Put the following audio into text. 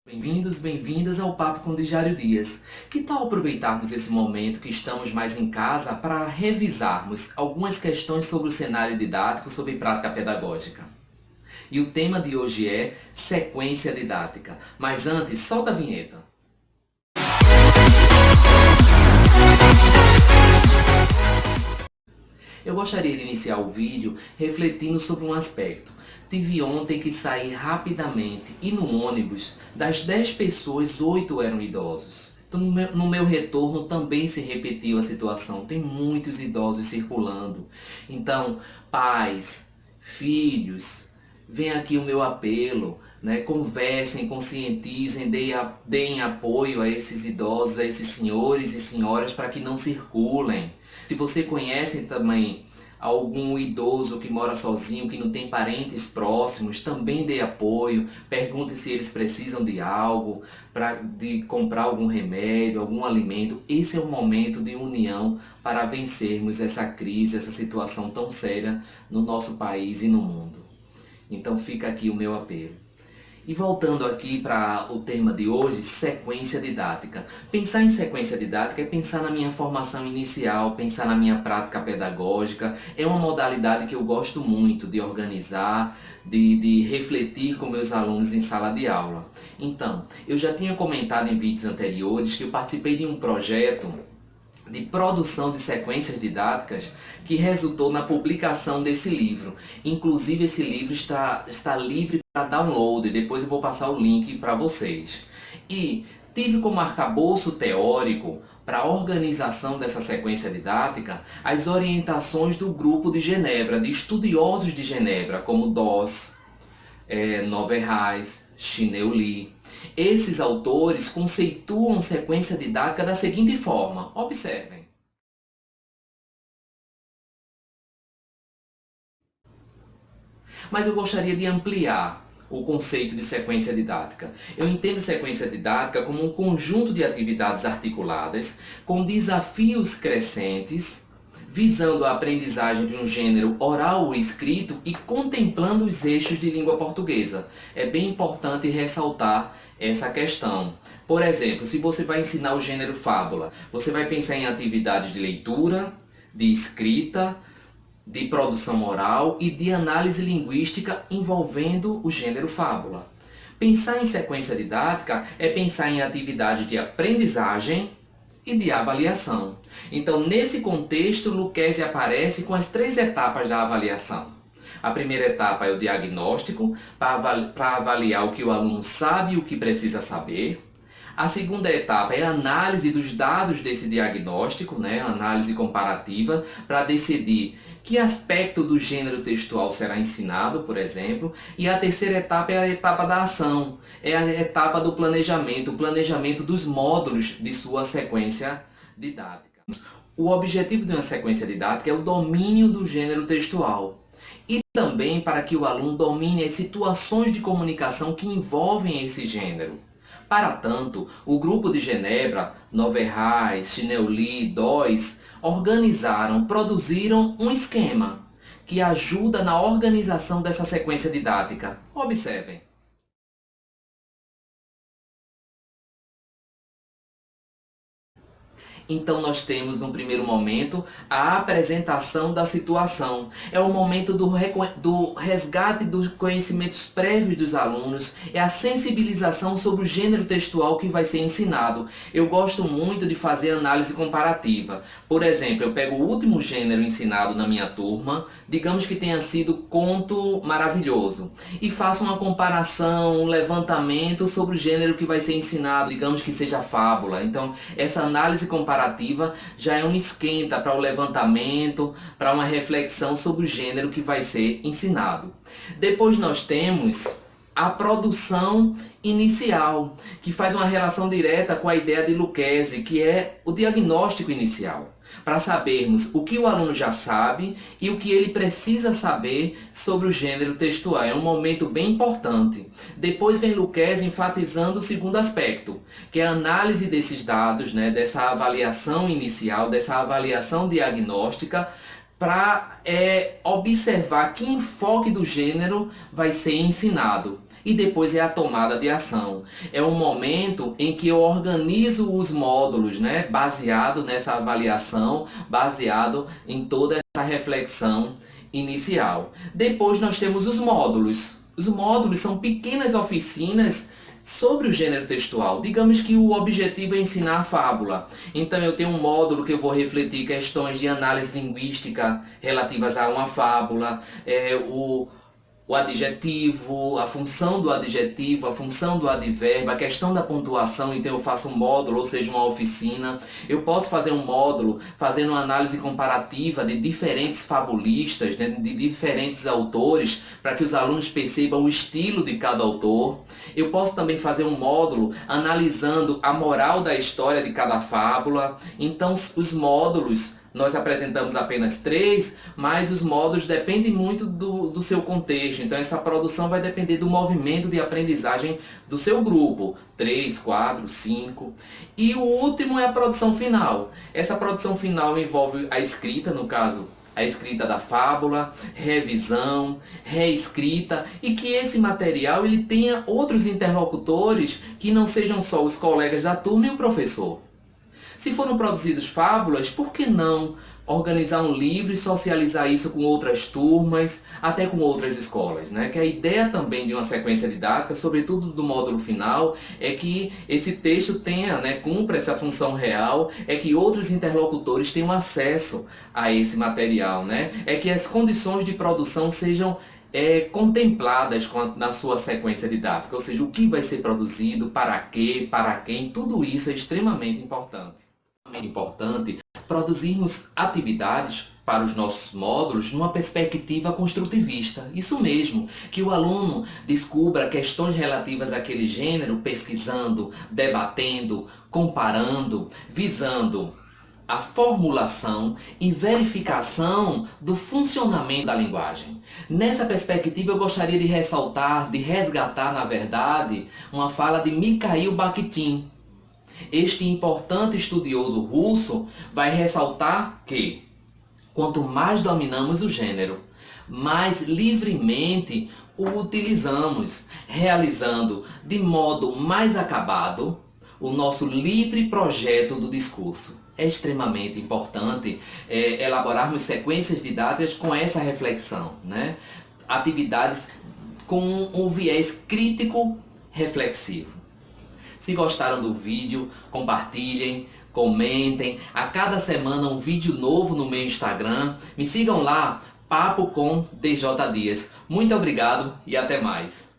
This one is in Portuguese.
Bem-vindos, bem-vindas ao Papo com Diário Dias. Que tal aproveitarmos esse momento que estamos mais em casa para revisarmos algumas questões sobre o cenário didático sobre prática pedagógica? E o tema de hoje é sequência didática. Mas antes, solta a vinheta. Eu gostaria de iniciar o vídeo refletindo sobre um aspecto. Tive ontem que sair rapidamente e no ônibus, das 10 pessoas, 8 eram idosos. Então, no meu retorno também se repetiu a situação. Tem muitos idosos circulando. Então, pais, filhos, vem aqui o meu apelo, né? Conversem, conscientizem, deem apoio a esses idosos, a esses senhores e senhoras para que não circulem. Se você conhece também algum idoso que mora sozinho, que não tem parentes próximos, também dê apoio, pergunte se eles precisam de algo, de comprar algum remédio, algum alimento. Esse é o momento de união para vencermos essa crise, essa situação tão séria no nosso país e no mundo. Então fica aqui o meu apelo. E voltando aqui para o tema de hoje, sequência didática. Pensar em sequência didática é pensar na minha formação inicial, pensar na minha prática pedagógica. É uma modalidade que eu gosto muito de organizar, de refletir com meus alunos em sala de aula. Então, eu já tinha comentado em vídeos anteriores que eu participei de um projeto de produção de sequências didáticas que resultou na publicação desse livro. Inclusive esse livro está livre para download, depois eu vou passar o link para vocês. E tive como arcabouço teórico para a organização dessa sequência didática as orientações do grupo de Genebra, de estudiosos de Genebra, como Doss, Noverhais, Chineu Li. Esses autores conceituam sequência didática da seguinte forma. Observem. Mas eu gostaria de ampliar o conceito de sequência didática. Eu entendo sequência didática como um conjunto de atividades articuladas com desafios crescentes, visando a aprendizagem de um gênero oral ou escrito e contemplando os eixos de língua portuguesa. É bem importante ressaltar essa questão. Por exemplo, se você vai ensinar o gênero fábula, você vai pensar em atividades de leitura, de escrita, de produção oral e de análise linguística envolvendo o gênero fábula. Pensar em sequência didática é pensar em atividade de aprendizagem e de avaliação. Então, nesse contexto, Lucchesi aparece com as 3 etapas da avaliação. A primeira etapa é o diagnóstico, para avaliar o que o aluno sabe e o que precisa saber. A segunda etapa é a análise dos dados desse diagnóstico, análise comparativa, para decidir que aspecto do gênero textual será ensinado, por exemplo. E a terceira etapa é a etapa da ação, é a etapa do planejamento, o planejamento dos módulos de sua sequência didática. O objetivo de uma sequência didática é o domínio do gênero textual. E também para que o aluno domine as situações de comunicação que envolvem esse gênero. Para tanto, o grupo de Genebra, Noverhais, Chineu Li, Doss, produziram um esquema que ajuda na organização dessa sequência didática. Observem. Então nós temos no primeiro momento a apresentação da situação. É o momento do resgate dos conhecimentos prévios dos alunos, é a sensibilização sobre o gênero textual que vai ser ensinado. Eu gosto muito de fazer análise comparativa. Por exemplo, eu pego o último gênero ensinado na minha turma, digamos que tenha sido conto maravilhoso, e faço uma comparação, um levantamento sobre o gênero que vai ser ensinado, digamos que seja fábula. Então, essa análise comparativa já é um esquenta para o levantamento, para uma reflexão sobre o gênero que vai ser ensinado. Depois nós temos a produção inicial, que faz uma relação direta com a ideia de Lucchesi, que é o diagnóstico inicial, para sabermos o que o aluno já sabe e o que ele precisa saber sobre o gênero textual. É um momento bem importante. Depois vem Lucchesi enfatizando o segundo aspecto, que é a análise desses dados, dessa avaliação inicial, dessa avaliação diagnóstica, para observar que enfoque do gênero vai ser ensinado. e depois é a tomada de ação. É um momento em que eu organizo os módulos, né, baseado nessa avaliação, baseado em toda essa reflexão inicial. Depois nós temos os módulos. Os módulos são pequenas oficinas sobre o gênero textual. Digamos que o objetivo é ensinar a fábula. Então eu tenho um módulo que eu vou refletir questões de análise linguística relativas a uma fábula, o adjetivo, a função do adjetivo, a função do advérbio, a questão da pontuação. Então eu faço um módulo, ou seja, uma oficina. Eu posso fazer um módulo fazendo uma análise comparativa de diferentes fabulistas, né, de diferentes autores, para que os alunos percebam o estilo de cada autor. Eu posso também fazer um módulo analisando a moral da história de cada fábula. Então os módulos, nós apresentamos apenas 3, mas os módulos dependem muito do seu contexto. Então essa produção vai depender do movimento de aprendizagem do seu grupo. 3, 4, 5. E o último é a produção final. Essa produção final envolve a escrita, no caso, a escrita da fábula, revisão, reescrita, e que esse material ele tenha outros interlocutores que não sejam só os colegas da turma e o professor. Se foram produzidas fábulas, por que não organizar um livro e socializar isso com outras turmas, até com outras escolas, né? Que a ideia também de uma sequência didática, sobretudo do módulo final, é que esse texto tenha, né, cumpra essa função real, é que outros interlocutores tenham acesso a esse material, né? É que as condições de produção sejam contempladas na sua sequência didática, ou seja, o que vai ser produzido, para quê, para quem, tudo isso é extremamente importante. É importante produzirmos atividades para os nossos módulos numa perspectiva construtivista. Isso mesmo, que o aluno descubra questões relativas àquele gênero, pesquisando, debatendo, comparando, visando a formulação e verificação do funcionamento da linguagem. Nessa perspectiva, eu gostaria de ressaltar, de resgatar, na verdade, uma fala de Mikhail Bakhtin. Este importante estudioso russo vai ressaltar que, quanto mais dominamos o gênero, mais livremente o utilizamos, realizando de modo mais acabado o nosso livre projeto do discurso. É extremamente importante elaborarmos sequências didáticas com essa reflexão, né? Atividades com um viés crítico reflexivo. Se gostaram do vídeo, compartilhem, comentem. A cada semana um vídeo novo no meu Instagram. Me sigam lá, Papo com DJ Dias. Muito obrigado e até mais.